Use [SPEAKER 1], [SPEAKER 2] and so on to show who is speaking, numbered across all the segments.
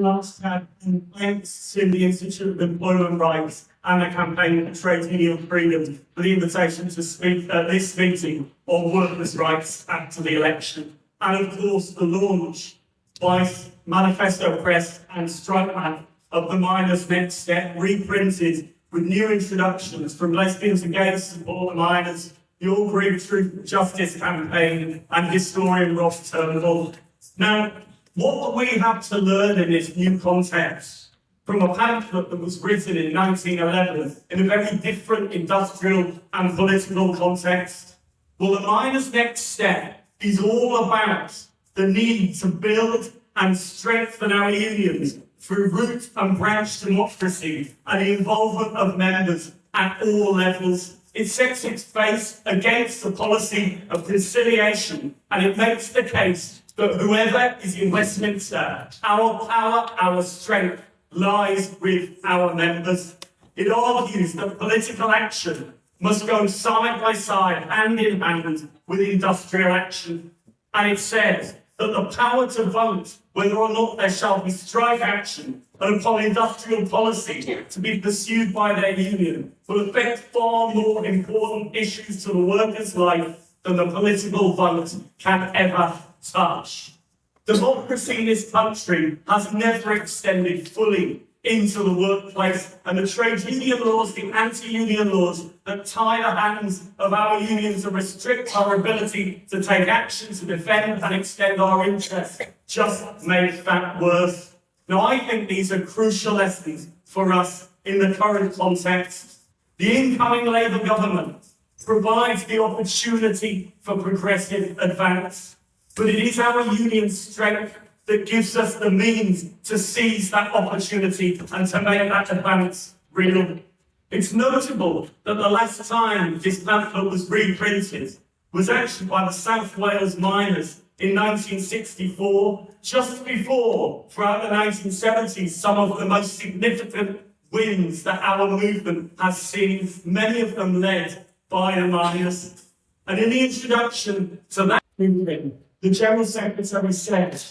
[SPEAKER 1] last had thanks to the Institute of Employment Rights and the Campaign for Trade Union Freedom for the invitation to speak at this meeting on workers' rights after the election. And of course, the launch by Manifesto Press and Strikeman of the Miners' Next Step, reprinted with new introductions from Lesbians and Gays Support the Miners, the All Green Truth and Justice Campaign, and historian Rob Turnbull. Now, what do we have to learn in this new context from a pamphlet that was written in 1911 in a very different industrial and political context? Well, the Miners' Next Step is all about the need to build and strengthen our unions through root and branch democracy and the involvement of members at all levels. It sets its face against the policy of conciliation, and it makes the case that whoever is in Westminster, our power, our strength lies with our members. It argues that political action must go side by side, hand in hand, with industrial action. And it says that the power to vote whether or not there shall be strike action and upon industrial policy to be pursued by their union will affect far more important issues to the workers' life than the political vote can ever touch. Democracy in this country has never extended fully into the workplace, and the trade union laws, the anti-union laws that tie the hands of our unions and restrict our ability to take action to defend and extend our interests just make that worse. Now, I think these are crucial lessons for us in the current context. The incoming Labour government provides the opportunity for progressive advance, but it is our union strength that gives us the means to seize that opportunity and to make that advance real. It's notable that the last time this pamphlet was reprinted was actually by the South Wales miners in 1964, just before, throughout the 1970s, some of the most significant wins that our movement has seen, many of them led by the miners. And in the introduction to that movement, the General Secretary said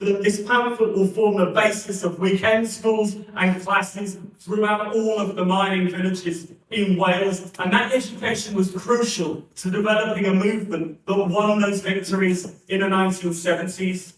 [SPEAKER 1] that this pamphlet will form the basis of weekend schools and classes throughout all of the mining villages in Wales. And that education was crucial to developing a movement that won those victories in the 1970s.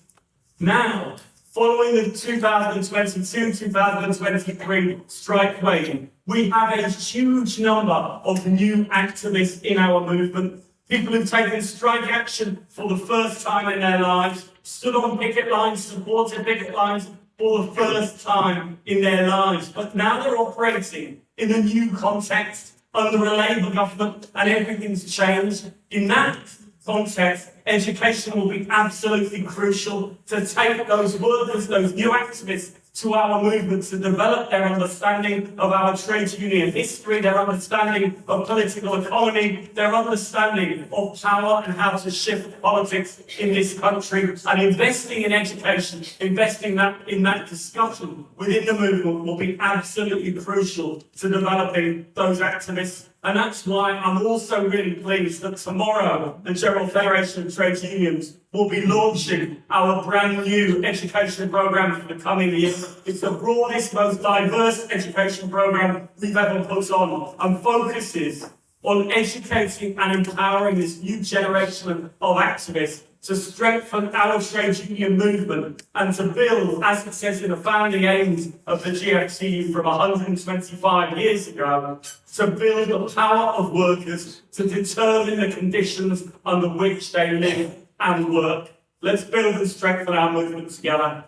[SPEAKER 1] Now, following the 2022-2023 strike wave, we have a huge number of new activists in our movement. People who've taken strike action for the first time in their lives, stood on picket lines, supported picket lines for the first time in their lives. But now they're operating in a new context under a Labour government, and everything's changed. In that context, education will be absolutely crucial to take those workers, those new activists, to our movement to develop their understanding of our trade union history, their understanding of political economy, their understanding of power and how to shift politics in this country. And investing in education, investing in that discussion within the movement will be absolutely crucial to developing those activists. And that's why I'm also really pleased that tomorrow the General Federation of Trade Unions will be launching our brand new education programme for the coming year. It's the broadest, most diverse education programme we've ever put on, and focuses on educating and empowering this new generation of activists to strengthen our trade union movement and to build, as it says in the founding aims of the GFCU from 125 years ago, to build the power of workers to determine the conditions under which they live and work. Let's build and strengthen our movement together.